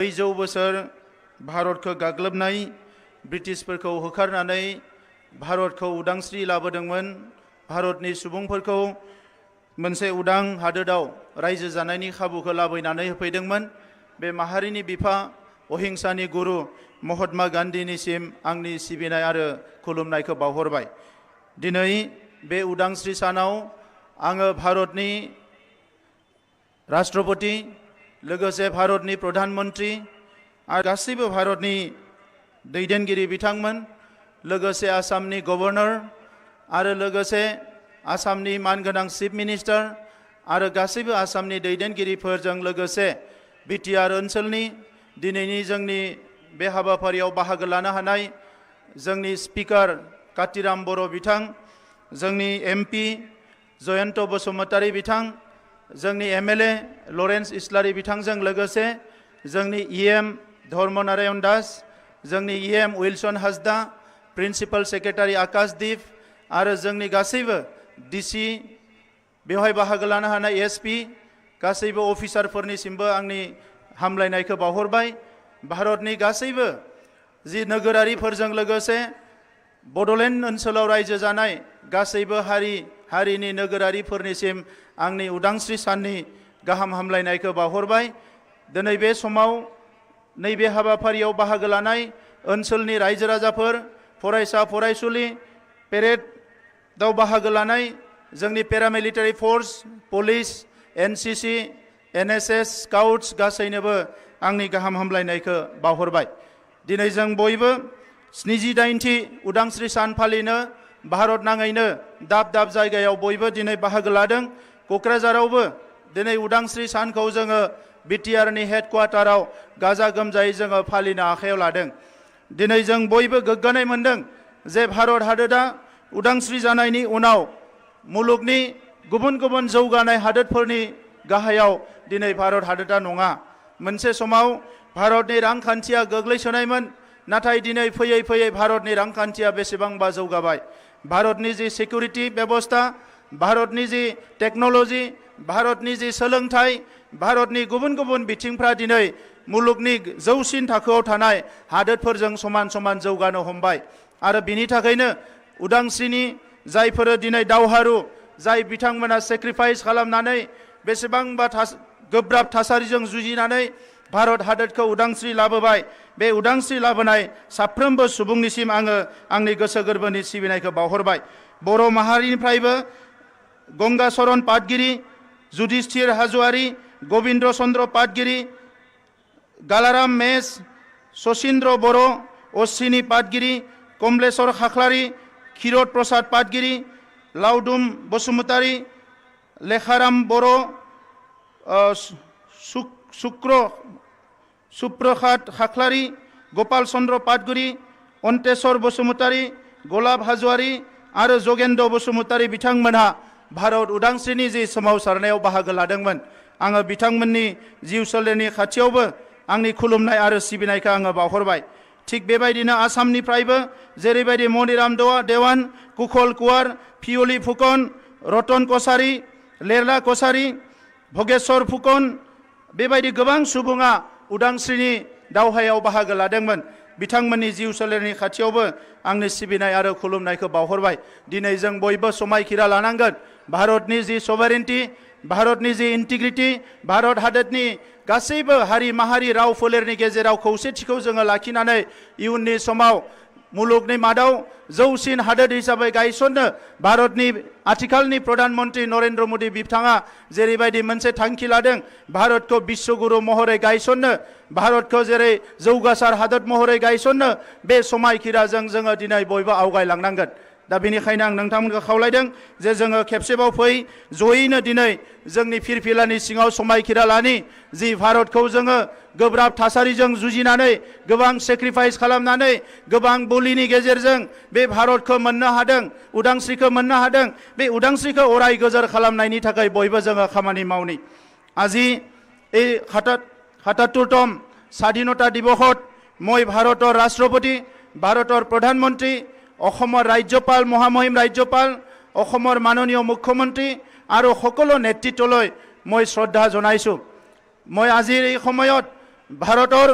200 बोसोर भारतखौ गाग्लोबनाय ब्रिटिशफोरखौ होखारनानै भारतखौ उदांस्रि लाबोदोंमोन। भारतनि सुबुंफोरखौ मोनसे उदां हादोराव रायजो जानायनि खाबुखौ लाबोनानै होफैदोंमोन। बे माहारिनि बिफा अहिंसानि गुरु महात्मा गान्धीनिसिम आंनि सिबिनाय आरो खुलुमनायखौ बावहरबाय। दिनै बे उदांस्रि सानाव आङो भारतनि राष्ट्रपति लोगोसे भारतनि प्रधानमन्त्री आरो गासैबो भारतनि दैदेनगिरि बिथांमोन, लोगोसे आसामनि गभर्नर आरो लोगोसे आसामनि मानगोनां चिफ मिनिस्टार आरो गासैबो आसामनि दैदेनगिरिफोरजों लोगोसे बिटिआर ओनसोलनि दिनैनि जोंनि बे हाबाफारियाव बाहागो लानो हानाय जोंनि स्पिकार कातिराम बर' बिथां, जोंनि एमपि जयन्त बसुमतारी बिथां, जोंनि एमएलए लरेन्स इस्लारि बिथांजों लोगोसे जोंनि इएम धर्मनारायण दास, जोंनि इएम उइलसन हासदा, प्रिन्सिपाल सेक्रेटारि आकाशदीप आरो जोंनि गासैबो डिसि बेवहाय बाहागो लानो हानाय एसपि गासैबो अफिसारफोरनिसिमबो आंनि हामलायनायखौ बावहरबाय। भारतनि गासैबो जि नोगोरारिफोरजों लोगोसे बड'लेण्ड ओनसोलाव रायजो जानाय गासैबो हारिनि नोगोरारिफोरनिसिम आंनि उदांस्रि साननि गाहाम हामलायनायखौ बावहरबाय। दिनै बे समाव नैबे हाबाफारियाव बाहागो लानाय ओनसोलनि रायजो राजाफोर, फरायसा फरायसुलि, पेरेडआव बाहागो लानाय जोंनि paramilitary force, police, NCC, NSS, scouts गासैनोबो आंनि गाहाम हामलायनायखौ बावहरबाय। दिनै जों बयबो 78थि उदांस्रि सान फालिनो भारत नाङैनो दाब दाब जायगायाव बयबो दिनै बाहागो लादों। क'क्राझारावबो दिनै उदांस्रि सानखौ जोङो बिटिआरनि हेडक्वार्टाराव गाजा गोमजायै जोङो फालिनो आखायाव लादों। दिनै जों बयबो गोग्गानाय मोन्दों जे भारत हादोरा उदांस्रि जानायनि उनाव मुलुगनि गुबुन गुबुन जौगानाय हादोरफोरनि गाहायाव दिनै भारत हादोरा नङा। मोनसे समाव भारतनि रांखान्थिया गोग्लैसोनायमोन, नाथाय दिनै फैयै फैयै भारतनि रांखान्थिया बेसेबांबा जौगाबाय। भारतनि जि सिकिउरिटि बेबस्था, भारतनि जि टेक्न'ल'जि, भारतनि जि सोलोंथाइ, भारतनि गुबुन गुबुन बिथिंफ्रा दिनै मुलुगनि जौसिन थाखोआव थानाय हादोरफोरजों समान समान जौगानो हमबाय। आरो बिनि थाखायनो उदांस्रिनि जायफोर दिनै दावहारु, जाय बिथांमोना सेक्रिफाइस खालामनानै बेसेबांबा गोब्राब थासारिजों जुजिनानै भारत हादोरखौ उदांस्रि लाबोबाय, बे उदांस्रि लाबोनाय साफ्रोमबो सुबुंनिसिम आङो आंनि गोसो गोरबोनि सिबिनायखौ बावहरबाय। बर' माहारिनिफ्रायबो गंगाचरन पाटगिरि, जुधिष्ठिर हाज'वारि, गबिन्द चन्द्र पाटगिरि, गालाराम मेस, सचिन्द्र बर', अश्विनी पाटगिरि, कमलेश्वर खाख्लारि, क्षीरद प्रसाद पाटगिरि, लावदुम बसुमतारी, लेखाराम बर', सुप्रखात खाख्लारि, गपाल चन्द्र पाटगिरि, अन्तेश्वर बसुमतारी, गलाब हाज'वारि आरो जगेन्द्र बसुमतारी बिथांमोनहा भारत उदांस्रिनि जि सोमावसारनायाव बाहागो लादोंमोन। आङो बिथांमोननि जिउ सोलेरनि खाथियावबो आंनि खुलुमनाय आरो सिबिनायखौ आङो बावहरबाय। थिग बेबायदिनो आसामनिफ्रायबो जेरैबायदि मनिराम देवान, कुशल कुवार, पियली फुकन, रतन कछारी, लेरला कछारी, भगेश्वर फुकन, बेबायदि गोबां सुबुङा उदांस्रिनि दावहायाव बाहागो लादोंमोन। बिथांमोननि जिउ सोलेरनि खाथियावबो आंनि सिबिनाय आरो खुलुमनायखौ बावहरबाय। दिनै जों बयबो समायखिरा लानांगोन भारतनि जि सभारेन्टि, भारतनि जि इन्टिग्रिटि, भारत हादोरनि गासैबो हारि माहारि राव फोलेरनि गेजेराव खौसेथिखौ जोङो लाखिनानै इयुननि समाव मुलुगनि मादाव जौसिन हादोर हिसाबै गायसननो भारतनि आथिखालनि प्रधानमन्त्री नरेन्द्र मोदी बिथाङा जेरैबायदि मोनसे थांखि लादों, भारतखौ बिश्वगुरु महरै गायसननो, भारतखौ जेरै जौगासार हादोर महरै गायसननो, बे समायखिराजों जोङो दिनै बयबो आवगायलांनांगोन। दा बेनिखायनो आं नोंथांमोनखौ खावलायदों जे जोङो खेबसेबाव फै जयैनो दिनै जोंनि फिरफिलानि सिङाव समायखिरा लानि। जि भारतखौ जोङो गोब्राब थासारिजों जुजिनानै गोबां सेक्रिफाइस खालामनानै गोबां बोलिनि गेजेरजों बे भारतखौ मोननो हादों, उदांस्रिखौ मोननो हादों। बे उदांस्रिखौ अराय गोजोर खालामनायनि थाखाय बयबो जोङो खामानि मावनि। আজি এই ৭৭তম স্বাধীনতা দিৱসত মই ভাৰতৰ ৰাষ্ট্ৰপতি, ভাৰতৰ প্ৰধানমন্ত্ৰী, অসমৰ ৰাজ্যপাল, মহামহিম ৰাজ্যপাল, অসমৰ মাননীয় মুখ্যমন্ত্ৰী আৰু সকলো নেতৃত্বলৈ মই শ্ৰদ্ধা জনাইছোঁ। মই আজিৰ এই সময়ত ভাৰতৰ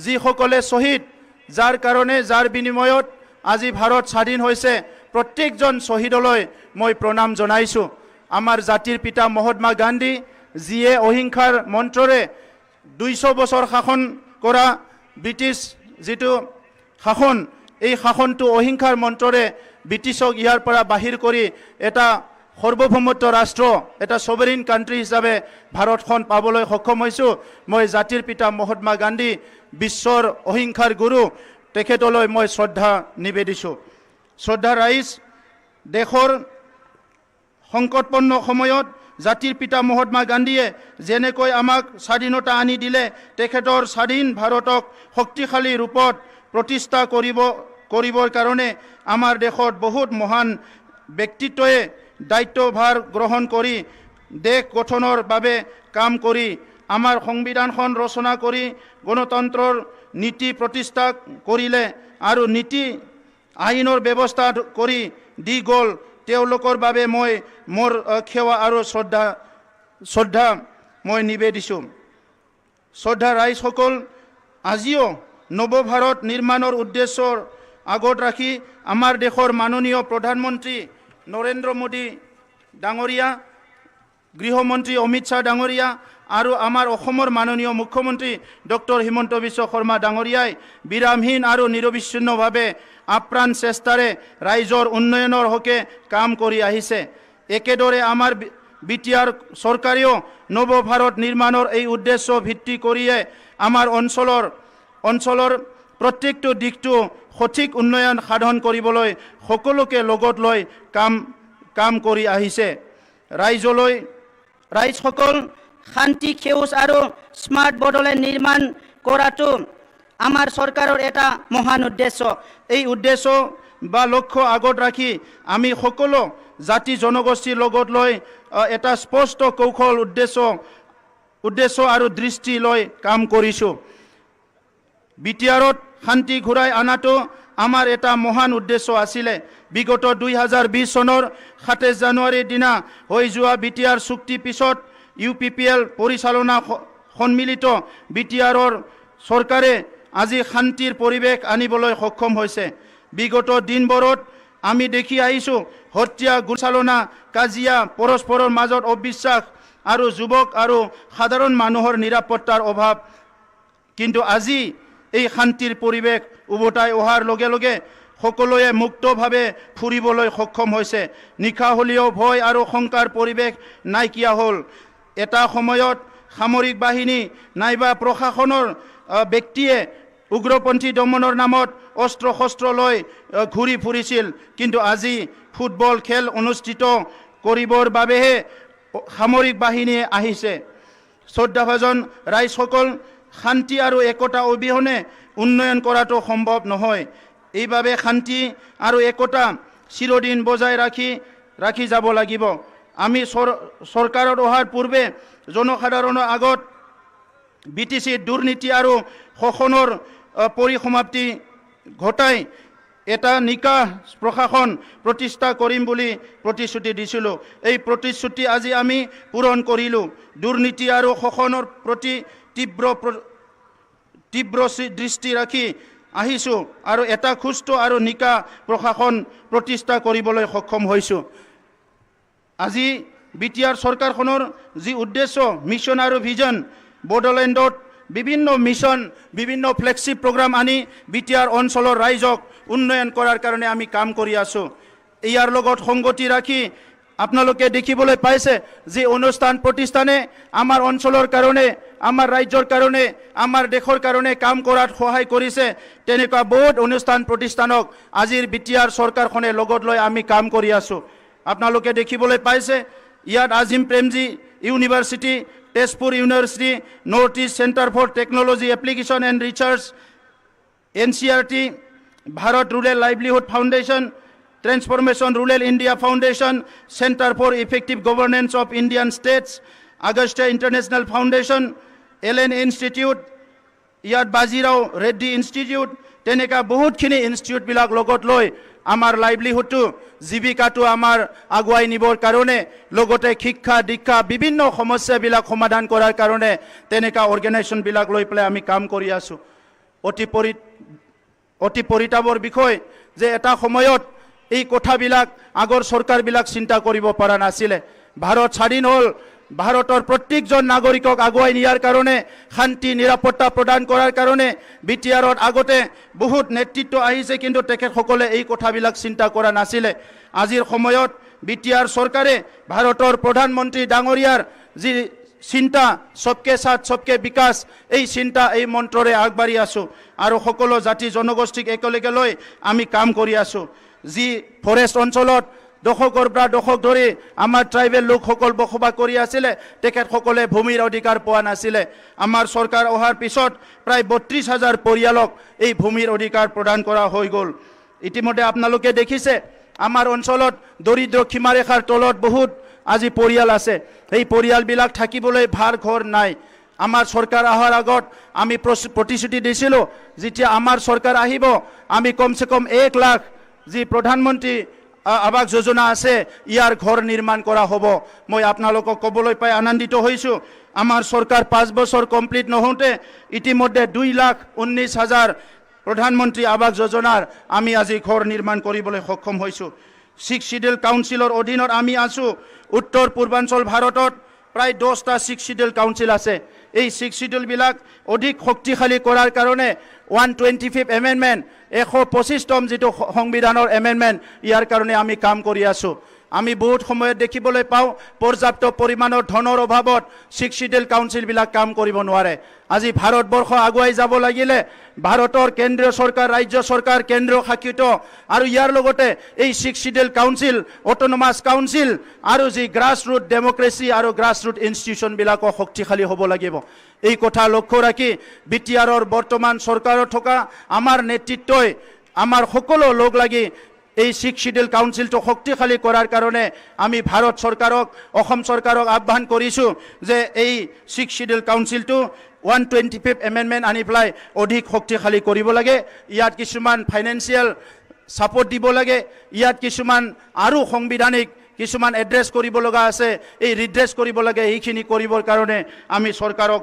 যিসকলে শ্বহীদ যাৰ কাৰণে যাৰ বিনিময়ত আজি ভাৰত স্বাধীন হৈছে প্ৰত্যেকজন শ্বহীদলৈ মই প্ৰণাম জনাইছোঁ আমাৰ জাতিৰ পিতা মহাত্মা গান্ধী যিয়ে অহিংসাৰ মন্ত্ৰৰে 200 বছৰ শাসন কৰা ব্ৰিটিছ যিটো শাসন এই শাসনটো অহিংসাৰ মন্ত্ৰৰে ব্ৰিটিছক ইয়াৰ পৰা বাহিৰ কৰি এটা সৰ্বভৌমত্ব ৰাষ্ট্ৰ এটা সভাৰেইন কাণ্ট্ৰি হিচাপে ভাৰতখন পাবলৈ সক্ষম হৈছোঁ মই জাতিৰ পিতা মহাত্মা গান্ধী বিশ্বৰ অহিংসাৰ গুৰু তেখেতলৈ মই শ্ৰদ্ধা নিবেদিছোঁ শ্ৰদ্ধা ৰাইজ দেশৰ সংকটপন্ন সময়ত জাতিৰ পিতা মহাত্মা গান্ধীয়ে যেনেকৈ আমাক স্বাধীনতা আনি দিলে তেখেতৰ স্বাধীন ভাৰতক শক্তিশালী ৰূপত প্ৰতিষ্ঠা কৰিবৰ কাৰণে আমাৰ দেশত বহুত মহান ব্যক্তিত্বই দায়িত্বভাৰ গ্ৰহণ কৰি দেশ গঠনৰ বাবে কাম কৰি আমাৰ সংবিধানখন ৰচনা কৰি গণতন্ত্ৰৰ নীতি প্ৰতিষ্ঠা কৰিলে আৰু নীতি আইনৰ ব্যৱস্থা কৰি দি গ'ল তেওঁলোকৰ বাবে মই মোৰ সেৱা আৰু শ্ৰদ্ধা মই নিবেদিছোঁ শ্ৰদ্ধা ৰাইজসকল আজিও নৱভাৰত নিৰ্মাণৰ উদ্দেশ্যৰ আগত ৰাখি আমাৰ দেশৰ মাননীয় প্ৰধানমন্ত্ৰী নৰেন্দ্ৰ মোদী ডাঙৰীয়া গৃহমন্ত্ৰী অমিত শ্বাহ ডাঙৰীয়া আৰু আমাৰ অসমৰ মাননীয় মুখ্যমন্ত্ৰী ডক্টৰ হিমন্ত বিশ্ব শৰ্মা ডাঙৰীয়াই বিৰামহীন আৰু নিৰবিচ্ছিন্নভাৱে আপ্ৰাণ চেষ্টাৰে ৰাইজৰ উন্নয়নৰ হকে কাম কৰি আহিছে একেদৰে আমাৰ বিটিআৰ চৰকাৰেও নৱভাৰত নিৰ্মাণৰ এই উদ্দেশ্য ভিত্তি কৰিয়ে আমাৰ অঞ্চলৰ প্ৰত্যেকটো দিশটো সঠিক উন্নয়ন সাধন কৰিবলৈ সকলোকে লগত লৈ কাম কৰি আহিছে ৰাইজসকল শান্তি সেউজ আৰু স্মাৰ্ট বড়োলেণ্ড নিৰ্মাণ কৰাটো আমাৰ চৰকাৰৰ এটা মহান উদ্দেশ্য এই উদ্দেশ্য বা লক্ষ্য আগত ৰাখি আমি সকলো জাতি জনগোষ্ঠীৰ লগত লৈ এটা স্পষ্ট কৌশল উদ্দেশ্য আৰু দৃষ্টি লৈ কাম কৰিছোঁ বিটিআৰত শান্তি ঘূৰাই অনাটো আমাৰ এটা মহান উদ্দেশ্য আছিলে বিগত 2020 চনৰ 27 জানুৱাৰীৰ দিনা হৈ যোৱা বিটিআৰ চুক্তি পিছত UPPL পৰিচালনা সন্মিলিত বিটিআৰৰ চৰকাৰে আজি শান্তিৰ পৰিৱেশ আনিবলৈ সক্ষম হৈছে বিগত দিনবোৰত আমি দেখি আহিছোঁ হত্যা গুচালনা কাজিয়া পৰস্পৰৰ মাজত অবিশ্বাস আৰু যুৱক আৰু সাধাৰণ মানুহৰ নিৰাপত্তাৰ অভাৱ কিন্তু আজি এই শান্তিৰ পৰিৱেশ উভতাই অহাৰ লগে লগে সকলোৱে মুক্তভাৱে ফুৰিবলৈ সক্ষম হৈছে নিশা হ'লেও ভয় আৰু শংকাৰ পৰিৱেশ নাইকিয়া হ'ল এটা সময়ত সামৰিক বাহিনী নাইবা প্ৰশাসনৰ ব্যক্তিয়ে উগ্ৰপন্থী দমনৰ নামত অস্ত্ৰ শস্ত্ৰ লৈ ঘূৰি ফুৰিছিল কিন্তু আজি ফুটবল খেল অনুষ্ঠিত কৰিবৰ বাবেহে সামৰিক বাহিনী আহিছে শ্ৰদ্ধাভাজন ৰাইজসকল শান্তি আৰু একতা অবিহনে উন্নয়ন কৰাটো সম্ভৱ নহয় এইভাবে শান্তি আৰু একতা চিৰদিন বজাই ৰাখি যাব লাগিব আমি চৰকাৰত অহাৰ পূৰ্বে জনসাধাৰণৰ আগত BTC দুৰ্নীতি আৰু শোষণৰ পৰিসমাপ্তি ঘটাই এটা নিকা প্ৰশাসন প্ৰতিষ্ঠা কৰিম বুলি প্ৰতিশ্ৰুতি দিছিলোঁ এই প্ৰতিশ্ৰুতি আজি আমি পূৰণ কৰিলোঁ দুৰ্নীতি আৰু শোষণৰ প্ৰতি তীব্ৰ দৃষ্টি ৰাখি আহিছোঁ আৰু এটা সুস্থ আৰু নিকা প্ৰশাসন প্ৰতিষ্ঠা কৰিবলৈ সক্ষম হৈছোঁ আজি বিটিআৰ চৰকাৰখনৰ যি উদ্দেশ্য মিছন আৰু ভিজন বড়োলেণ্ডত বিভিন্ন মিছন বিভিন্ন ফ্লেগশ্বিপ প্ৰগ্ৰাম আনি বিটিআৰ অঞ্চলৰ ৰাইজক উন্নয়ন কৰাৰ কাৰণে আমি কাম কৰি আছোঁ ইয়াৰ লগত সংগতি ৰাখি আপোনালোকে দেখিবলৈ পাইছে যে অনুষ্ঠান প্ৰতিষ্ঠানে আমাৰ অঞ্চলৰ কাৰণে আমাৰ ৰাজ্যৰ কাৰণে আমাৰ দেশৰ কাৰণে কাম কৰাত সহায় কৰিছে তেনেকুৱা বহুত অনুষ্ঠান প্ৰতিষ্ঠানক আজিৰ বিটিআৰ চৰকাৰখনে লগত লৈ আমি কাম কৰি আছোঁ আপোনালোকে দেখিবলৈ পাইছে ইয়াত Azim Premji university Tezpur university north east centre for technology application and research NCERT Bharat rural livelihood foundation transformation rural India foundation centre for effective governance of Indian states Augusta international foundation LN institute ইয়াত বাজিৰাও ৰেড্ডি ইনষ্টিটিউট তেনেকুৱা বহুতখিনি ইনষ্টিটিউটবিলাক লগত লৈ আমাৰ লাইভলিহুডটো জীৱিকাটো আমাৰ আগুৱাই নিবৰ কাৰণে লগতে শিক্ষা দীক্ষা বিভিন্ন সমস্যাবিলাক সমাধান কৰাৰ কাৰণে তেনেকুৱা অৰ্গেনাইজেশ্যনবিলাক লৈ পেলাই আমি কাম কৰি আছোঁ। অতি পৰিতাপৰ বিষয় যে এটা সময়ত এই কথাবিলাক আগৰ চৰকাৰবিলাক চিন্তা কৰিব পৰা নাছিলে। ভাৰত স্বাধীন হ'ল, ভাৰতৰ প্ৰত্যেকজন নাগৰিকক আগুৱাই নিয়াৰ কাৰণে শান্তি নিৰাপত্তা প্ৰদান কৰাৰ কাৰণে বিটিআৰত আগতে বহুত নেতৃত্ব আহিছে, কিন্তু তেখেতসকলে এই কথাবিলাক চিন্তা কৰা নাছিলে। আজিৰ সময়ত বিটিআৰ চৰকাৰে ভাৰতৰ প্ৰধানমন্ত্ৰী ডাঙৰীয়াৰ যি চিন্তা সবকে সাথ সবকে বিকাশ, এই চিন্তা এই মন্ত্ৰৰে আগবাঢ়ি আছোঁ আৰু সকলো জাতি জনগোষ্ঠীক একেলগে লৈ আমি কাম কৰি আছোঁ। যি ফৰেষ্ট অঞ্চলত দশকৰ পৰা দশক ধৰি আমাৰ ট্ৰাইবেল লোকসকল বসবাস কৰি আছিলে, তেখেতসকলে ভূমিৰ অধিকাৰ পোৱা নাছিলে। আমাৰ চৰকাৰ অহাৰ পিছত প্ৰায় ৩২,০০০ পৰিয়ালক এই ভূমিৰ অধিকাৰ প্ৰদান কৰা হৈ গ'ল। ইতিমধ্যে আপোনালোকে দেখিছে আমাৰ অঞ্চলত দৰিদ্ৰ সীমাৰেখাৰ তলত বহুত আজি পৰিয়াল আছে। এই পৰিয়ালবিলাক থাকিবলৈ ভাল ঘৰ নাই। আমাৰ চৰকাৰ অহাৰ আগত আমি প্ৰতিশ্ৰুতি দিছিলোঁ, যেতিয়া আমাৰ চৰকাৰ আহিব আমি কমচে কম ১ লাখ যি প্ৰধানমন্ত্ৰী আৱাস যোজনা আছে ইয়াৰ ঘৰ নিৰ্মাণ কৰা হ'ব। মই আপোনালোকক ক'বলৈ পাই আনন্দিত হৈছোঁ, আমাৰ চৰকাৰ 5 বছৰ কমপ্লিট নহওঁতে ইতিমধ্যে 2,19,000 প্ৰধানমন্ত্ৰী আৱাস যোজনাৰ আমি আজি ঘৰ নিৰ্মাণ কৰিবলৈ সক্ষম হৈছোঁ। 6 শিডিউল কাউন্সিলৰ অধীনত আমি আছোঁ। উত্তৰ পূৰ্বাঞ্চল ভাৰতত প্ৰায় 10টা 6 শিডিউল কাউন্সিল আছে। এই 6 শিডিউলবিলাক অধিক শক্তিশালী কৰাৰ কাৰণে 125th এমেণ্ডমেণ্ট 125তম যিটো সংবিধানৰ এমেণ্ডমেণ্ট, ইয়াৰ কাৰণে আমি কাম কৰি আছোঁ। আমি বহুত সময়ত দেখিবলৈ পাওঁ পৰ্যাপ্ত পৰিমাণৰ ধনৰ অভাৱত 6 শিডিউল কাউন্সিলবিলাক কাম কৰিব নোৱাৰে। আজি ভাৰতবৰ্ষ আগুৱাই যাব লাগিলে ভাৰতৰ কেন্দ্ৰীয় চৰকাৰ, ৰাজ্য চৰকাৰ, কেন্দ্ৰীয় শাসিত আৰু ইয়াৰ লগতে এই 6 শিডিউল কাউন্সিল, অট'নমাছ কাউন্সিল আৰু যি গ্ৰাছ ৰুট ডেমক্ৰেচি আৰু গ্ৰাছ ৰুট ইনষ্টিটিউশ্যনবিলাকো শক্তিশালী হ'ব লাগিব। এই কথা লক্ষ্য ৰাখি বিটিআৰৰ বৰ্তমান চৰকাৰত থকা আমাৰ নেতৃত্বই আমাৰ সকলো লগ লাগি এই 6 শিডিউল কাউন্সিলটো শক্তিশালী কৰাৰ কাৰণে আমি ভাৰত চৰকাৰক, অসম চৰকাৰক আহ্বান কৰিছোঁ যে এই 6 শিডিউল কাউন্সিলটো 125th এমেণ্ডমেণ্ট আনি পেলাই অধিক শক্তিশালী কৰিব লাগে। ইয়াত কিছুমান ফাইনেন্সিয়েল ছাপোৰ্ট দিব লাগে, ইয়াত কিছুমান আৰু সাংবিধানিক কিছুমান এড্ৰেছ কৰিব লগা আছে, এই ৰিড্ৰেছ কৰিব লাগে। এইখিনি কৰিবৰ কাৰণে আমি চৰকাৰক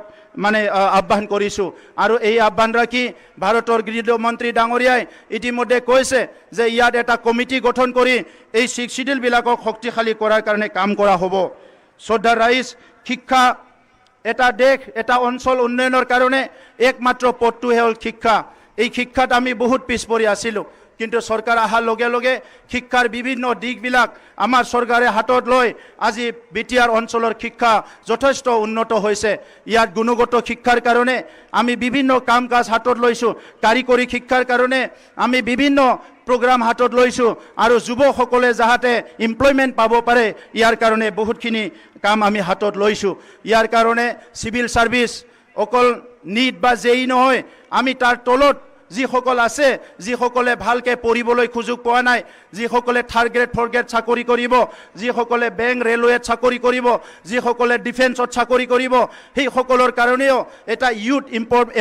আহ্বান কৰিছোঁ আৰু এই আহ্বান ৰাখি ভাৰতৰ গৃহমন্ত্ৰী ডাঙৰীয়াই ইতিমধ্যে কৈছে যে ইয়াত এটা কমিটি গঠন কৰি এই 6 শিডিউলবিলাকক শক্তিশালী কৰাৰ কাৰণে কাম কৰা হ'ব। শ্ৰদ্ধাৰ ৰাইজ, শিক্ষা এটা দেশ এটা অঞ্চল উন্নয়নৰ কাৰণে একমাত্ৰ পথটোহে হ'ল শিক্ষা। এই শিক্ষাত আমি বহুত পিছ পৰি আছিলোঁ, কিন্তু চৰকাৰ অহাৰ লগে লগে শিক্ষাৰ বিভিন্ন দিশবিলাক আমাৰ চৰকাৰে হাতত লৈ আজি বিটিআৰ অঞ্চলৰ শিক্ষা যথেষ্ট উন্নত হৈছে। ইয়াত গুণগত শিক্ষাৰ কাৰণে আমি বিভিন্ন কাম কাজ হাতত লৈছোঁ, কাৰিকৰী শিক্ষাৰ কাৰণে আমি বিভিন্ন প্ৰগ্ৰাম হাতত লৈছোঁ আৰু যুৱকসকলে যাতে এমপ্লয়মেণ্ট পাব পাৰে ইয়াৰ কাৰণে বহুতখিনি কাম আমি হাতত লৈছোঁ। ইয়াৰ কাৰণে চিভিল ছাৰ্ভিচ অকল নিট বা জেই নহয়, আমি তাৰ তলত যিসকল আছে, যিসকলে ভালকৈ পঢ়িবলৈ সুযোগ পোৱা নাই, যিসকলে 3rd গ্ৰেড 4th গ্ৰেড চাকৰি কৰিব, যিসকলে বেংক ৰেলৱেত চাকৰি কৰিব, যিসকলে ডিফেন্সত চাকৰি কৰিব, সেইসকলৰ কাৰণেও এটা ইউথ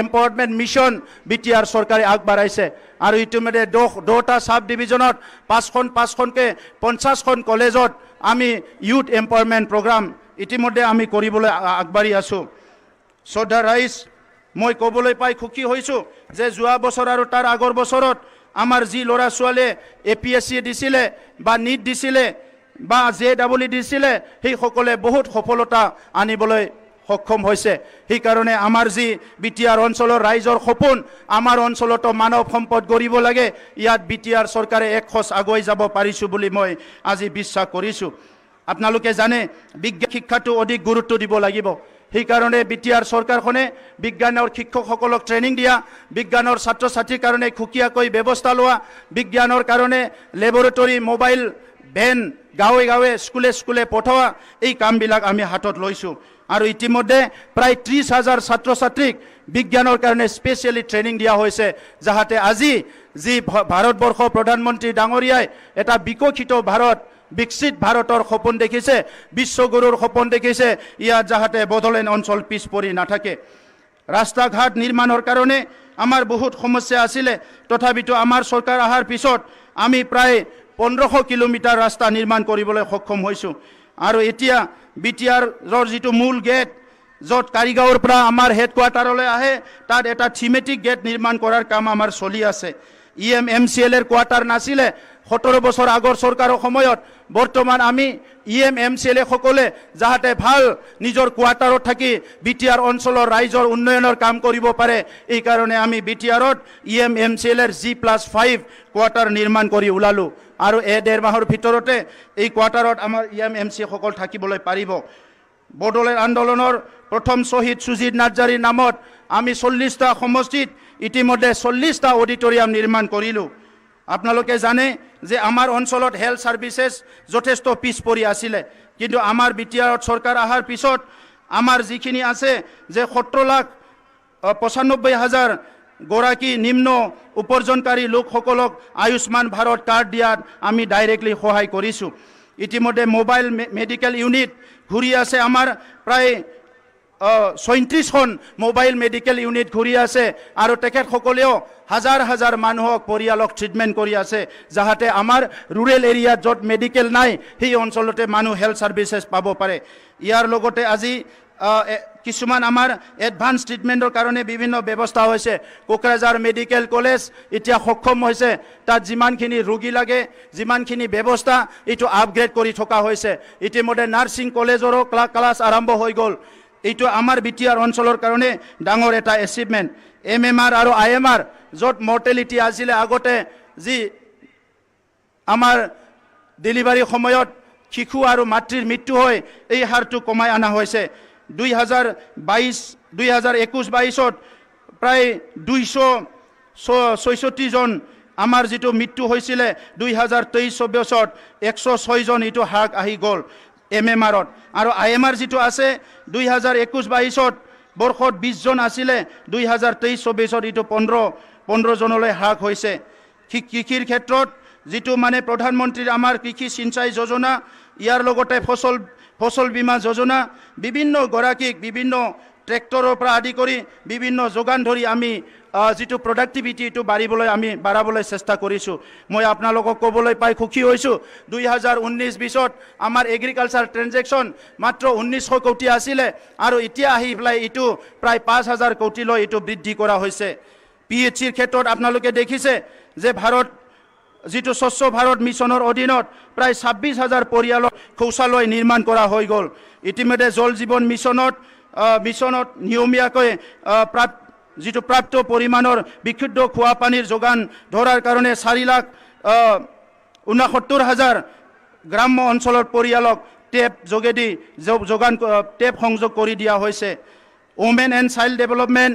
এম্পাৱাৰমেণ্ট মিছন বিটিআৰ চৰকাৰে আগবঢ়াইছে। আৰু ইতিমধ্যে 10টা চাব ডিভিজনত 5খনকৈ 50খন কলেজত আমি ইউথ এম্পাৱাৰমেণ্ট প্ৰগ্ৰাম ইতিমধ্যে আমি কৰিবলৈ আগবাঢ়ি আছোঁ। শ্ৰদ্ধাৰ ৰাইজ, মই ক'বলৈ পাই সুখী হৈছোঁ যে যোৱা বছৰ আৰু তাৰ আগৰ বছৰত আমাৰ যি ল'ৰা ছোৱালীয়ে APSC দিছিলে বা নিট দিছিলে বা JEE দিছিলে, সেইসকলে বহুত সফলতা আনিবলৈ সক্ষম হৈছে। সেইকাৰণে আমাৰ যি বিটিআৰ অঞ্চলৰ ৰাইজৰ সপোন, আমাৰ অঞ্চলতো মানৱ সম্পদ গঢ়িব লাগে, ইয়াত বিটিআৰ চৰকাৰে এক খোজ আগুৱাই যাব পাৰিছোঁ বুলি মই আজি বিশ্বাস কৰিছোঁ। আপোনালোকে জানে বিজ্ঞান শিক্ষাটো অধিক গুৰুত্ব দিব লাগিব। সেইকাৰণে বিটিআৰ চৰকাৰখনে বিজ্ঞানৰ শিক্ষকসকলক ট্ৰেইনিং দিয়া, বিজ্ঞানৰ ছাত্ৰ ছাত্ৰীৰ কাৰণে সুকীয়াকৈ ব্যৱস্থা লোৱা, বিজ্ঞানৰ কাৰণে লেবৰেটৰী, মোবাইল ভেন গাঁৱে গাঁৱে স্কুলে স্কুলে পঠোৱা, এই কামবিলাক আমি হাতত লৈছোঁ। আৰু ইতিমধ্যে প্ৰায় 30,000 ছাত্ৰ ছাত্ৰীক বিজ্ঞানৰ কাৰণে স্পেচিয়েলি ট্ৰেইনিং দিয়া হৈছে, যাতে আজি যি ভাৰতবৰ্ষ প্ৰধানমন্ত্ৰী ডাঙৰীয়াই এটা বিকশিত ভাৰত, বিকশিত ভাৰতৰ সপোন দেখিছে, বিশ্বগুৰুৰ সপোন দেখিছে, ইয়াত যাতে বড়োলেণ্ড অঞ্চল পিছ পৰি নাথাকে। ৰাস্তা ঘাট নিৰ্মাণৰ কাৰণে আমাৰ বহুত সমস্যা আছিলে তথাপিতো আমাৰ চৰকাৰ অহাৰ পিছত আমি প্ৰায় 1500 কিলোমিটাৰ ৰাস্তা নিৰ্মাণ কৰিবলৈ সক্ষম হৈছোঁ আৰু এতিয়া বিটিআৰৰ যিটো মূল গেট য'ত কাৰিগাঁৱৰ পৰা আমাৰ হেডকোৱাৰ্টাৰলৈ আহে তাত এটা থিমেটিক গেট নিৰ্মাণ কৰাৰ কাম আমাৰ চলি আছে EMMCL কোৱাৰ্টাৰ নাছিলে 17 বছৰ আগৰ চৰকাৰৰ সময়ত বৰ্তমান আমি EMMCL সকলে যাহাতে ভাল নিজৰ কোৱাৰ্টাৰত থাকি বিটিআৰ অঞ্চলৰ ৰাইজৰ উন্নয়নৰ কাম কৰিব পাৰে এই কাৰণে আমি বিটিআৰত EMMCL G+5 কোৱাৰ্টাৰ নিৰ্মাণ কৰি ওলালো আৰু 1.5 মাহৰ ভিতৰতে এই কোৱাৰ্টাৰত আমাৰ EMMC সকল থাকিবলৈ পাৰিব বড়োলেণ্ড আন্দোলনৰ প্ৰথম শহীদ সুজিত নাৰ্জাৰীৰ নামত আমি 40টা সমষ্টিত ইতিমধ্যে 40টা অডিটৰিয়াম নিৰ্মাণ কৰিলোঁ আপোনালোকে জানে যে আমাৰ অঞ্চলত হেল্থ সাৰ্ভিসেছ যথেষ্ট পিছ পৰি আছিলে কিন্তু আমাৰ বিটিআৰত চৰকাৰ অহাৰ পিছত আমাৰ যিখিনি আছে যে 17,95,000 গৰাকী নিম্ন উপাৰ্জনকাৰী লোকসকলক আয়ুষ্মান ভাৰত কাৰ্ড দিয়াত আমি ডাইৰেক্টলি সহায় কৰিছোঁ ইতিমধ্যে মোবাইল মেডিকেল ইউনিট ঘূৰি আছে আমাৰ প্ৰায় 37খন মোবাইল মেডিকেল ইউনিট ঘূৰি আছে আৰু তেখেতসকলেও হাজাৰ হাজাৰ মানুহক পৰিয়ালক ট্ৰিটমেণ্ট কৰি আছে যাহাতে আমাৰ ৰুৰেল এৰিয়াত য'ত মেডিকেল নাই সেই অঞ্চলতে মানুহ হেল্থ সাৰ্ভিসেছ পাব পাৰে ইয়াৰ লগতে আজি কিছুমান আমাৰ এডভান্স ট্ৰিটমেণ্টৰ কাৰণে বিভিন্ন ব্যৱস্থা হৈছে কোকৰাঝাৰ মেডিকেল কলেজ এতিয়া সক্ষম হৈছে তাত যিমানখিনি ৰোগী লাগে যিমানখিনি ব্যৱস্থা এইটো আপগ্ৰেড কৰি থকা হৈছে ইতিমধ্যে নাৰ্ছিং কলেজৰো ক্লাছ আৰম্ভ হৈ গ'ল এইটো আমাৰ বিটিআৰ অঞ্চলৰ কাৰণে ডাঙৰ এটা এচিভমেণ্ট MMR আৰু IMR য'ত মৰ্টেলিটি আছিলে আগতে যি আমাৰ ডেলিভাৰী সময়ত শিশু আৰু মাতৃৰ মৃত্যু হয় এই হাৰটো কমাই অনা হৈছে 2021-22ত প্ৰায় 266 জন আমাৰ যিটো মৃত্যু হৈছিলে 2023-24ত 106 জন এইটো হাক আহি গ'ল MMRত আৰু IMR যিটো আছে 2021-22ত বৰ্ষত 20 জন আছিলে 2023-24ত এইটো 15 জনলৈ হ্ৰাস হৈছে কৃষিৰ ক্ষেত্ৰত যিটো মানে প্ৰধানমন্ত্ৰীৰ আমাৰ কৃষি সিঞ্চাই যোজনা ইয়াৰ লগতে ফসল বীমা যোজনা বিভিন্ন গৰাকীক বিভিন্ন ট্ৰেক্টৰৰ পৰা আদি কৰি বিভিন্ন যোগান ধৰি আমি যিটো প্ৰডাক্টিভিটি এইটো বাঢ়াবলৈ চেষ্টা কৰিছোঁ মই আপোনালোকক ক'বলৈ পাই সুখী হৈছোঁ 2019-20ত আমাৰ এগ্ৰিকালচাৰ ট্ৰেনজেকশ্যন মাত্ৰ 1900 কোটি আছিলে আৰু এতিয়া আহি পেলাই এইটো প্ৰায় 5000 কোটিলৈ এইটো বৃদ্ধি কৰা হৈছে PHCৰ ক্ষেত্ৰত আপোনালোকে দেখিছে যে ভাৰত যিটো স্বচ্ছ ভাৰত মিছনৰ অধীনত প্ৰায় 26,000 পৰিয়ালক শৌচালয় নিৰ্মাণ কৰা হৈ গ'ল ইতিমধ্যে জল জীৱন মিছনত নিয়মীয়াকৈ যিটো প্ৰাপ্ত পৰিমাণৰ বিশুদ্ধ খোৱা পানীৰ যোগান ধৰাৰ কাৰণে 4,69,000 গ্ৰাম্য অঞ্চলৰ পৰিয়ালক টেপ যোগেদি টেপ সংযোগ কৰি দিয়া হৈছে ওমেন এণ্ড চাইল্ড ডেভেলপমেণ্ট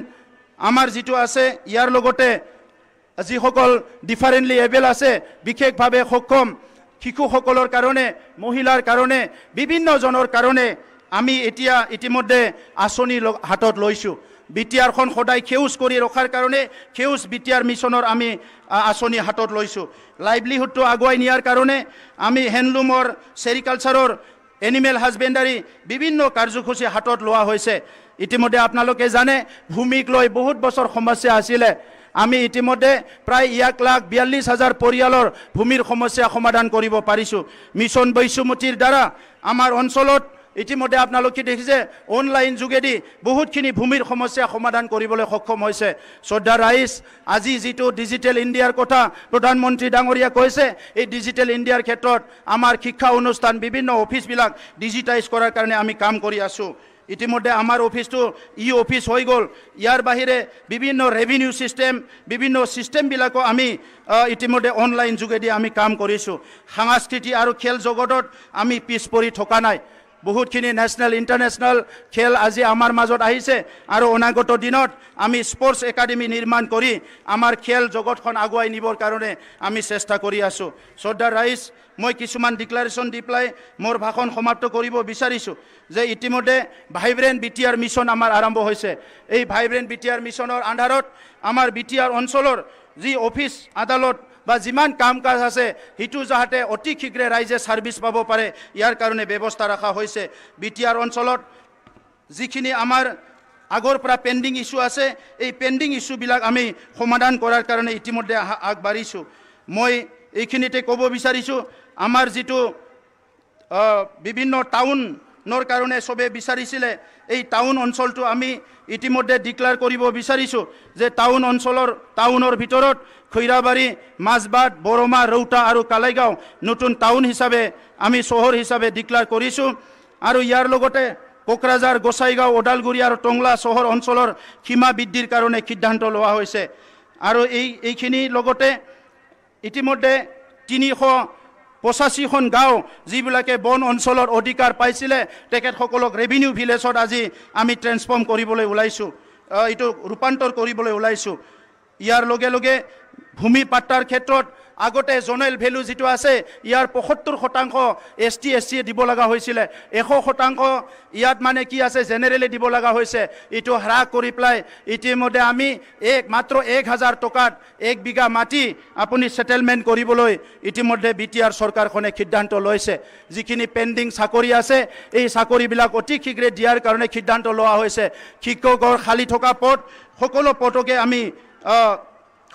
আমাৰ যিটো আছে ইয়াৰ লগতে যিসকল ডিফাৰেণ্টলি এবেল আছে বিশেষভাৱে সক্ষম শিশুসকলৰ কাৰণে মহিলাৰ কাৰণে বিভিন্ন জনৰ কাৰণে আমি এতিয়া ইতিমধ্যে আঁচনি হাতত লৈছোঁ বিটিআৰখন সদায় সেউজ কৰি ৰখাৰ কাৰণে সেউজ বিটিআৰ মিছনৰ আমি আঁচনি হাতত লৈছোঁ লাইভলিহুডটো আগুৱাই নিয়াৰ কাৰণে আমি হেণ্ডলুমৰ চেৰিকালচাৰৰ এনিমেল হাজবেণ্ডাৰী বিভিন্ন কাৰ্যসূচী হাতত লোৱা হৈছে ইতিমধ্যে আপোনালোকে জানে ভূমিক লৈ বহুত বছৰ সমস্যা আছিলে আমি ইতিমধ্যে প্ৰায় 1,42,000 পৰিয়ালৰ ভূমিৰ সমস্যা সমাধান কৰিব পাৰিছোঁ মিছন বৈশ্যমতীৰ দ্বাৰা আমাৰ অঞ্চলত ইতিমধ্যে আপোনালোকে দেখিছে অনলাইন যোগেদি বহুতখিনি ভূমিৰ সমস্যা সমাধান কৰিবলৈ সক্ষম হৈছে শ্ৰদ্ধা ৰাইজ আজি যিটো ডিজিটেল ইণ্ডিয়াৰ কথা প্ৰধানমন্ত্ৰী ডাঙৰীয়া কৈছে এই ডিজিটেল ইণ্ডিয়াৰ ক্ষেত্ৰত আমাৰ শিক্ষা অনুষ্ঠান বিভিন্ন অফিচবিলাক ডিজিটাইজ কৰাৰ কাৰণে আমি কাম কৰি আছোঁ ইতিমধ্যে আমাৰ অফিসটো অফিস হৈ গ'ল ইয়াৰ বাহিৰে বিভিন্ন ৰেভিনিউ সিস্টেম বিভিন্ন সিস্টেমবিলাকো আমি ইতিমধ্যে অনলাইন যোগেদি আমি কাম কৰিছোঁ সাংস্কৃতিক আৰু খেল জগতত আমি পিছ পৰি থকা নাই বহুতখিনি ন্যাশনাল ইণ্টাৰনেশ্যনেল খেল আজি আমাৰ মাজত আহিছে আৰু অনাগত দিনত আমি স্পৰ্টছ একাডেমি নিৰ্মাণ কৰি আমাৰ খেল জগতখন আগুৱাই নিবৰ কাৰণে আমি চেষ্টা কৰি আছোঁ শ্ৰদ্ধা ৰাইজ মই কিছুমান ডিক্লাৰেশ্যন দি পেলাই মোৰ ভাষণ সমাপ্ত কৰিব বিচাৰিছোঁ যে ইতিমধ্যে ভাইব্ৰেণ্ট বিটিআৰ মিছন আমাৰ আৰম্ভ হৈছে এই ভাইব্ৰেণ্ট বিটিআৰ মিছনৰ আন্ধাৰত আমাৰ বিটিআৰ অঞ্চলৰ যি অফিচ আদালত বা যিমান কাম কাজ আছে হিটু যাহাতে অতি শীঘ্ৰে ৰাইজে সাৰ্ভিস পাব পাৰে ইয়াৰ কাৰণে ব্যৱস্থা ৰাখা হৈছে বিটিআৰ অঞ্চলত যিখিনি আমাৰ আগৰ পৰা পেণ্ডিং ইস্যু আছে, এই পেণ্ডিং ইস্যুবিলাক আমি সমাধান কৰাৰ কাৰণে ইতিমধ্যে আগবাঢ়িছোঁ। মই এইখিনিতে ক'ব বিচাৰিছোঁ, আমাৰ যিটো বিভিন্ন টাউনৰ কাৰণে চবে বিচাৰিছিলে, এই টাউন অঞ্চলটো আমি ইতিমধ্যে ডিক্লেয়াৰ কৰিব বিচাৰিছোঁ যে টাউনৰ ভিতৰত খৈৰাবাৰী, মাজবাট, বৰমা, ৰৌতা আৰু কালাইগাঁও নতুন টাউন হিচাপে আমি চহৰ হিচাপে ডিক্লেয়াৰ কৰিছোঁ। আৰু ইয়াৰ লগতে কোকৰাঝাৰ, গোসাইগাঁও, ওদালগুৰি আৰু টংলা চহৰ অঞ্চলৰ সীমা বৃদ্ধিৰ কাৰণে সিদ্ধান্ত লোৱা হৈছে। আৰু এইখিনিৰ লগতে ইতিমধ্যে 385খন গাঁও যিবিলাকে বন অঞ্চলৰ অধিকাৰ পাইছিলে, তেখেতসকলক ৰেভিনিউ ভিলেজত আজি আমি ট্ৰেন্সফৰ্ম কৰিবলৈ ওলাইছোঁ, এইটো ৰূপান্তৰ কৰিবলৈ ওলাইছোঁ। ইয়াৰ লগে লগে ভূমি পাট্টাৰ ক্ষেত্ৰত আগতে জ'নেল ভেলু যিটো আছে, ইয়াৰ 75% ST SC দিব লগা হৈছিলে, 100% ইয়াত মানে কি আছে জেনেৰেলি দিব লগা হৈছে। এইটো হ্ৰাস কৰি পেলাই ইতিমধ্যে আমি মাত্ৰ 1000 টকাত 1 বিঘা মাটি আপুনি ছেটেলমেণ্ট কৰিবলৈ ইতিমধ্যে BTR চৰকাৰখনে সিদ্ধান্ত লৈছে। যিখিনি পেণ্ডিং চাকৰি আছে, এই চাকৰিবিলাক অতি শীঘ্ৰে দিয়াৰ কাৰণে সিদ্ধান্ত লোৱা হৈছে। শিক্ষকৰ খালী থকা পদ, সকলো পদকে আমি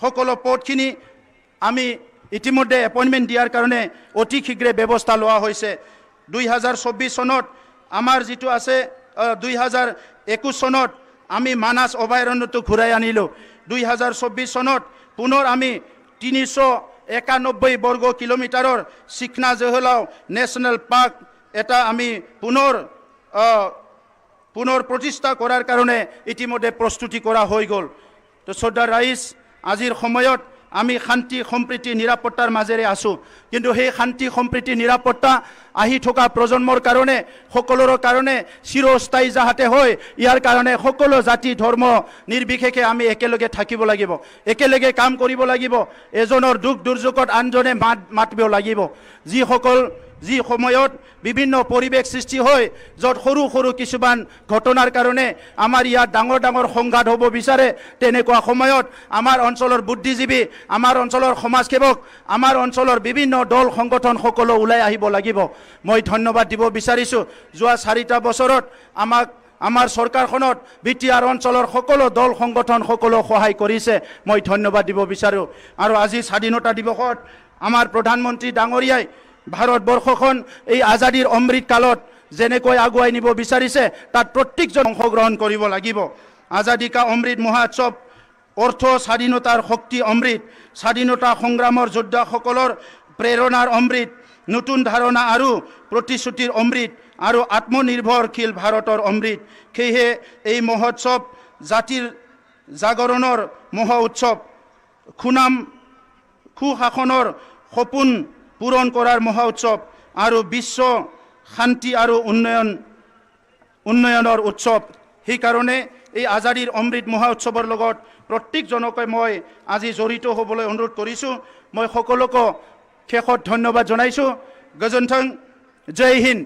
সকলো পদখিনি আমি ইতিমধ্যে এপইণ্টমেণ্ট দিয়াৰ কাৰণে অতি শীঘ্ৰে ব্যৱস্থা লোৱা হৈছে। 2024 চনত আমাৰ যিটো আছে, 2021 চনত আমি মানাস অভয়াৰণ্যটো ঘূৰাই আনিলোঁ। 2024 চনত পুনৰ আমি 391 বৰ্গ কিলোমিটাৰৰ চিকনা জহলাও নেশ্যনেল পাৰ্ক এটা আমি পুনৰ প্ৰতিষ্ঠা কৰাৰ কাৰণে ইতিমধ্যে প্ৰস্তুতি কৰা হৈ গ'ল। তো শ্ৰদ্ধা ৰাইজ, আজিৰ সময়ত আমি শান্তি, সম্প্ৰীতি, নিৰাপত্তাৰ মাজেৰে আছোঁ। কিন্তু সেই শান্তি, সম্প্ৰীতি, নিৰাপত্তা আহি থকা প্ৰজন্মৰ কাৰণে, সকলোৰে কাৰণে চিৰস্থায়ী যাহাতে হয়, ইয়াৰ কাৰণে সকলো জাতি ধৰ্ম নিৰ্বিশেষে আমি একেলগে থাকিব লাগিব, একেলগে কাম কৰিব লাগিব। এজনৰ দুখ দুৰ্যোগত আনজনে মাতিব লাগিব। যি সময়ত বিভিন্ন পৰিৱেশ সৃষ্টি হয়, য'ত সৰু সৰু কিছুমান ঘটনাৰ কাৰণে আমাৰ ইয়াত ডাঙৰ ডাঙৰ সংঘাত হ'ব বিচাৰে, তেনেকুৱা সময়ত আমাৰ অঞ্চলৰ বুদ্ধিজীৱী, আমাৰ অঞ্চলৰ সমাজসেৱক, আমাৰ অঞ্চলৰ বিভিন্ন দল সংগঠন সকলো ওলাই আহিব লাগিব। মই ধন্যবাদ দিব বিচাৰিছোঁ। যোৱা 4টা বছৰত আমাৰ চৰকাৰখনত BTR অঞ্চলৰ সকলো দল সংগঠন সকলো সহায় কৰিছে, মই ধন্যবাদ দিব বিচাৰোঁ। আৰু আজি স্বাধীনতা দিৱসত আমাৰ প্ৰধানমন্ত্ৰী ডাঙৰীয়াই ভাৰতবৰ্ষখন এই আজাদীৰ অমৃত কালত যেনেকৈ আগুৱাই নিব বিচাৰিছে, তাত প্ৰত্যেকজন অংশগ্ৰহণ কৰিব লাগিব। আজাদী কা অমৃত মহোৎসৱ অৰ্থ স্বাধীনতাৰ শক্তি অমৃত, স্বাধীনতা সংগ্ৰামৰ যোদ্ধাসকলৰ প্ৰেৰণাৰ অমৃত, নতুন ধাৰণা আৰু প্ৰতিশ্ৰুতিৰ অমৃত আৰু আত্মনিৰ্ভৰশীল ভাৰতৰ অমৃত। সেয়েহে এই মহোৎসৱ জাতিৰ জাগৰণৰ মহা উৎসৱ, সুশাসনৰ সপোন পূৰণ কৰাৰ মহা উৎসৱ আৰু বিশ্ব শান্তি আৰু উন্নয়নৰ উৎসৱ। সেইকাৰণে এই আজাদীৰ অমৃত মহা উৎসৱৰ লগত প্ৰত্যেকজনকে মই আজি জড়িত হ'বলৈ অনুৰোধ কৰিছোঁ। মই সকলোকে শেষত ধন্যবাদ জনাইছোঁ। গজনথং, জয় হিন্দ।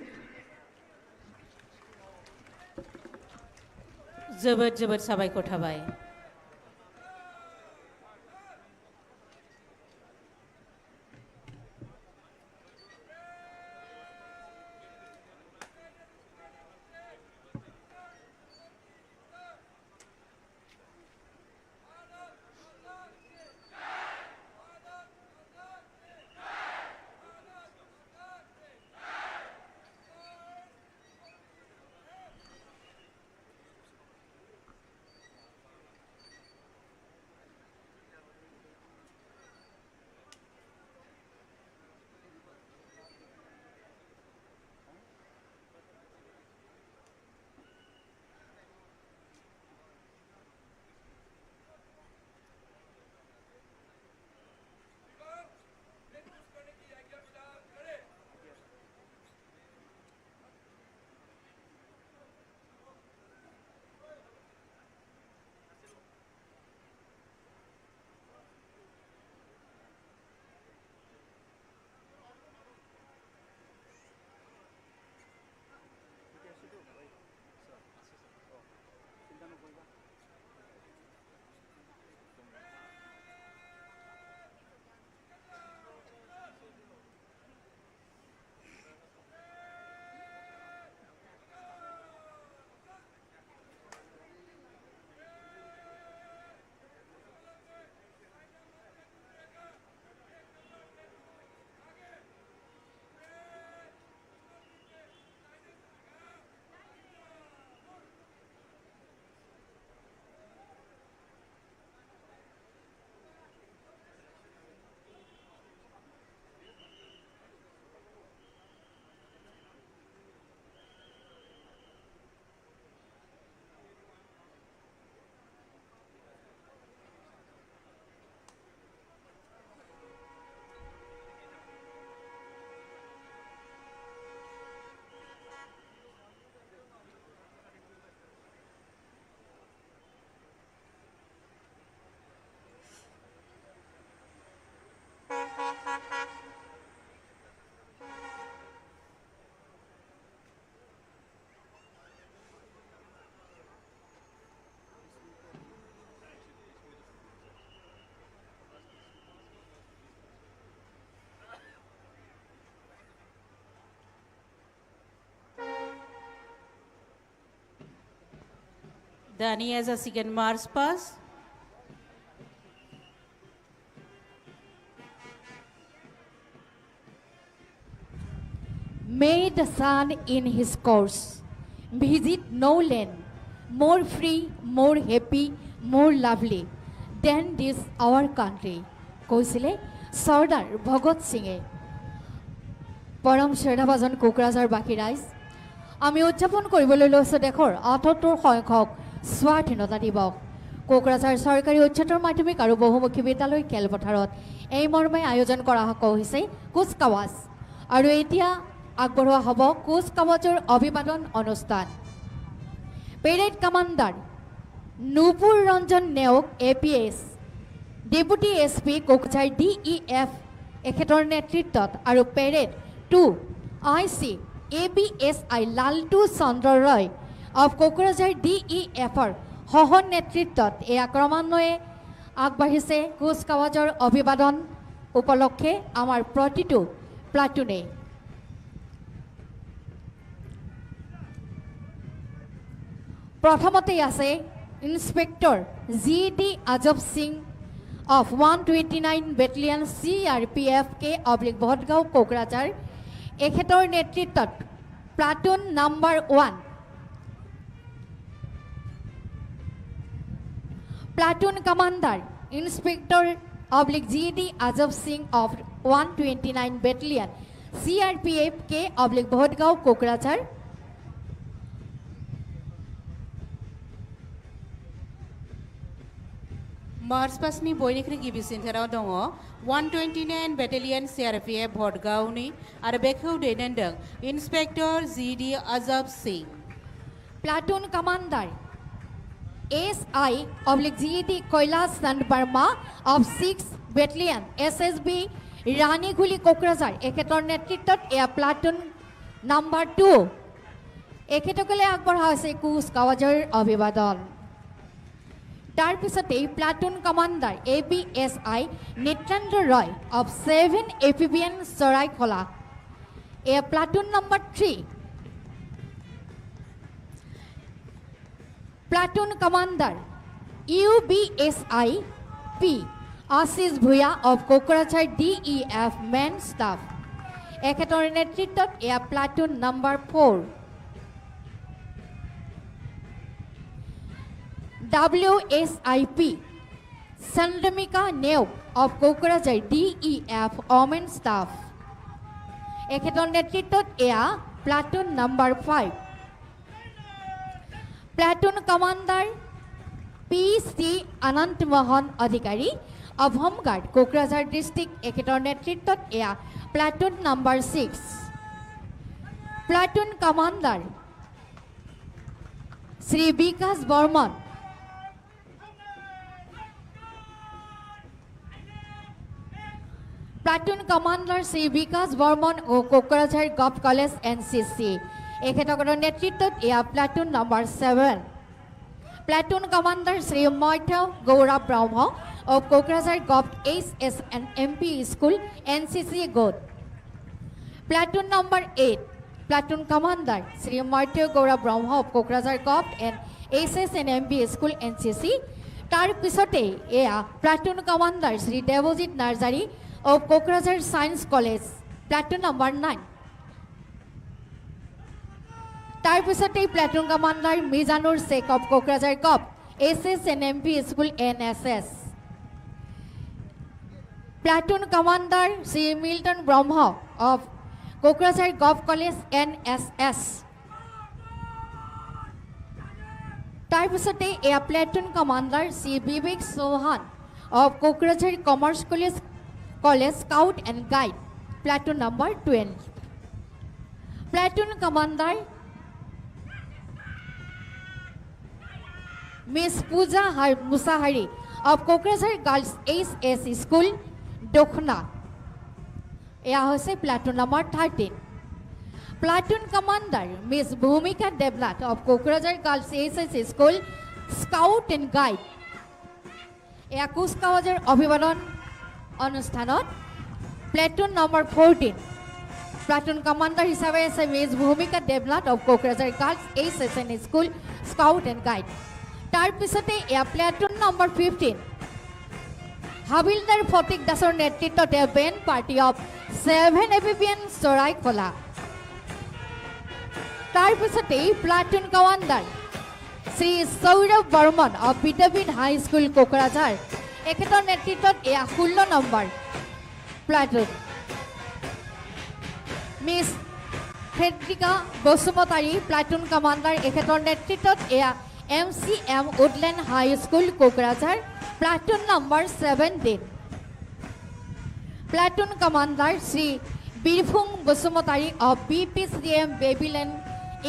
जोबोद जोबोद साबायखर थाबाय। Dani as a second march past. May the sun in his course visit no land more free, more happy, more lovely than this our country. কৈছিলে চৰ্দাৰ ভগত সিঙে। পৰম শ্ৰদ্ধাভাজন কোকৰাঝাৰ বাসী ৰাইজ, আমি উদযাপন কৰিবলৈ লৈছোঁ দেশৰ ৭৮ সংখ্যক স্বাধীনতা দিৱস। কোকৰাঝাৰ চৰকাৰী উচ্চতৰ মাধ্যমিক আৰু বহুমুখী বিদ্যালয় খেলপথাৰত এই মৰ্মে আয়োজন কৰা হৈছে কুচকাৱাজ। আৰু এতিয়া আগবঢ়োৱা হ'ব কুচকাৱাজৰ অভিবাদন অনুষ্ঠান। Parade commander Nupur Ranjan Neog APS, deputy SP Kokrajhar DEF এখেতৰ নেতৃত্বত আৰু parade 2 IC ABSI Laltu Chandra Roy of Kokrajhar DEFৰ সহ নেতৃত্বত এয়া ক্ৰমান্বয়ে আগবাঢ়িছে কুচকাৱাজৰ অভিবাদন উপলক্ষে আমাৰ প্ৰতিটো প্লাটুনে। প্ৰথমতে আছে ইন্সপেক্টৰ GD আজব Singh of 129 Battalion CRPF K/Bhodgaon Kokrajhar এখেতৰ নেতৃত্বত platoon number 1 platoon commander inspector GD আজব Singh of 129 Battalion CRPF K/Bhodgaon Kokrajhar March past ni boynikri gibisin therao dongo 129 Battalion CRPF Bhodgaon ar bekhau denendang Inspector GD Azab Singh. Platoon commander SI/GD Kailash Chand Barma of 6 Battalion SSB Ranigoli Kokrajhar এখেতৰ নেতৃত্বত এয়া platoon number 2 এখেতকলে আগবঢ়া হৈছে কুচকাৱাজৰ অভিবাদন। তাৰ পিছতে platoon commander ABSI Nityananda Roy of 7 APBN Charaikhola এয়া platoon number 3 platoon commander UBSI P Ashish Bhuyan of Kokrajhar DEF men staff এখেতৰ নেতৃত্বত এয়া platoon number 4 WSIP Sandamika Neog of Kokrajhar DEF Omen Staff এখেতৰ নেতৃত্বত এয়া platoon number 5 platoon commander PC Ananta Mohan Adhikari of home guard Kokrajhar district এখেতৰ নেতৃত্বত এয়া platoon number 6 platoon commander Shri Bikash Barman platoon commander Shri Bikash Barman ও কোকৰাঝাৰ গভ কলেজ NCC এখেতৰ নেতৃত্বত এয়া platoon number 7 platoon commander Shri Madhya Gaurav Brahma ও Kokrajhar gov HSNMP school NCC গোট platoon number 8 platoon commander Shri Madhya Gaurav Brahma ও Kokrajhar gov HSNMP school NCC তাৰ পিছতে এয়া platoon commander Shri Devajit Narzary of Kokrajhar science college platoon number 9 তাৰ পিছতে platoon commander Mizanur Sheikh of Kokrajhar gov SSNMP school NSS platoon commander Shri Milton Brahma of Kokrajhar gov college NSS তাৰ পিছতে এয়া platoon commander Shri Bibek Chauhan of Kokrajhar commerce college Scout and Guide platoon number 12 platoon commander Miss Pooja Musahari of Kokrajhar Girls SS School Dokhna eya hoise platoon number 13 platoon commander Miss Bhumika Devlat of Kokrajhar Girls SS School Scout and Guide eya কুচকাৱাজৰ অভিবাদন অনুষ্ঠানত platoon number 14 platoon commander হিচাপে আছে miss Bhumika Debnath of Kokrajhar girls HSN school scout and guide তাৰ পিছতে এয়া platoon number 15 havildar ফটিক দাসৰ নেতৃত্বত এয়া band party of 7 APBN Charaikhola. তাৰ পিছতে platoon commander Shri Sourav Barman of Vidyapeeth high school Kokrajhar, এখেতৰ নেতৃত্বত এয়া 16 number platoon. Miss Fredrika Basumatary platoon commander, এখেতৰ নেতৃত্বত এয়া MCM woodland high school Kokrajhar, platoon number 17। Platoon commander Shri Birbhum Basumatary of BPCM babyland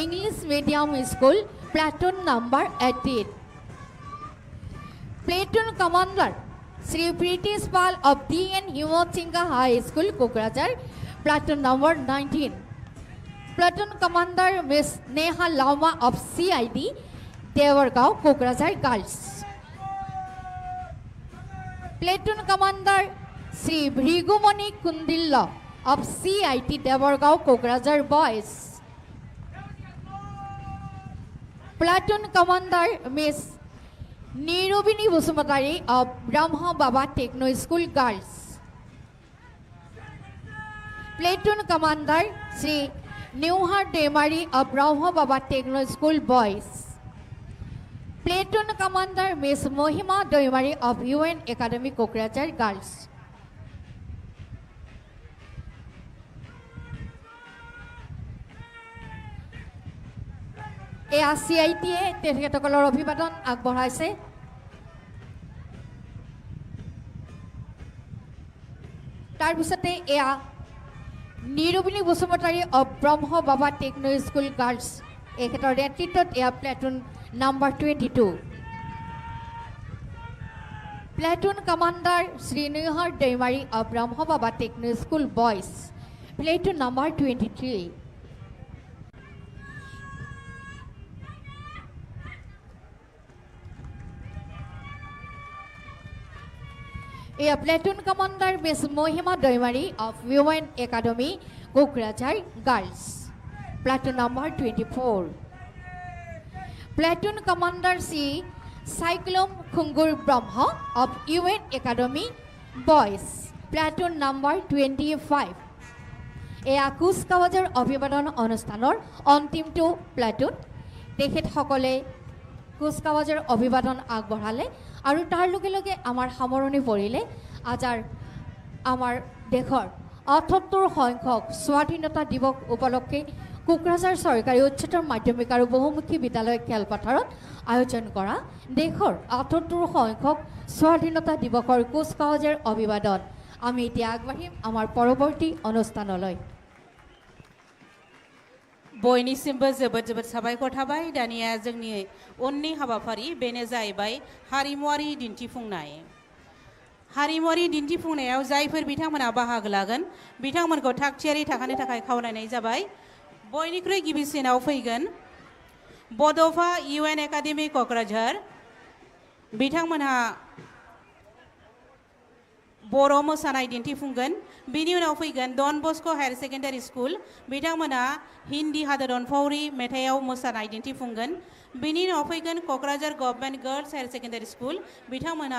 English medium school, platoon number 18। Platoon commander Shri Pritish Pal of DN Himchinga high school Kokrajhar, platoon number 19। Platoon commander miss Neha Lauma of CID Debargaon Kokrajhar girls. Platoon commander Shri Bhrigumoni Kundilya of CIT Debargaon Kokrajhar boys. Platoon commander miss Nirbini Basumatary of Brahma Baba techno school girls. Platoon commander Shri Newhar Demary of Brahma Baba techno school boys. Platoon commander miss Mahima Daimary of UN academy Kokrajhar girls. এয়া CITয়ে তেখেতসকলৰ অভিবাদন আগবঢ়াইছে। তাৰপিছতে এয়া নিৰবিনী Basumatary of Brahma Baba techno school girls, এখেতৰ নেতৃত্বত এয়া platoon number 22। Platoon commander Shri Newhar Daimary of Brahma Baba techno school boys, platoon number 23। এয়া platoon commander miss Mahima Daimary of UN academy Kokrajhar girls, platoon number 24। Platoon commander Shri Saiklam Khungur Brahma of UN academy boys, platoon number 25। এয়া কুচকাৱাজৰ অভিবাদন অনুষ্ঠানৰ অন্তিমটো platoon. তেখেতসকলে কুচকাৱাজৰ অভিবাদন আগবঢ়ালে আৰু তাৰ লগে লগে আমাৰ সামৰণি পৰিলে আজাৰ আমাৰ দেশৰ ৭৮ সংখ্যক স্বাধীনতা দিৱস উপলক্ষে কোকৰাঝাৰ চৰকাৰী উচ্চতৰ মাধ্যমিক আৰু বহুমুখী বিদ্যালয় খেলপথাৰত আয়োজন কৰা দেশৰ ৭৮ সংখ্যক স্বাধীনতা দিৱসৰ কুচকাৱাজৰ অভিবাদন। আমি এতিয়া আগবাঢ়িম আমাৰ পৰৱৰ্তী অনুষ্ঠানলৈ। बयनिसिमबो जोबोद जोबोद साबायखर थाबाय। दानिया जोंनि उननि हाबाफारि बेनो जाहैबाय हारिमुआरि दिन्थिफुंनाय। हारिमुआरि दिन्थिफुंनायाव जायफोर बिथांमोना बाहागो लागोन बिथांमोनखौ थागथियारि थाखानो थाखाय खावलायनाय जाबाय। बयनिख्रुइ गिबिसिनाव फैगोन बड'फा UN एकाडेमि क'क्राझार, बिथांमोनहा बर' मोसानाय दिन्थिफुंगोन। बिनि उनाव फैगोन Don Bosco' higher secondary school, बिथांमोना हिन्दी हादोरन फावरि मेथाइयाव मोसानाय दिन्थिफुंगोन। बिनि उनाव फैगोन Kokrajhar government girls higher secondary school, बिथांमोना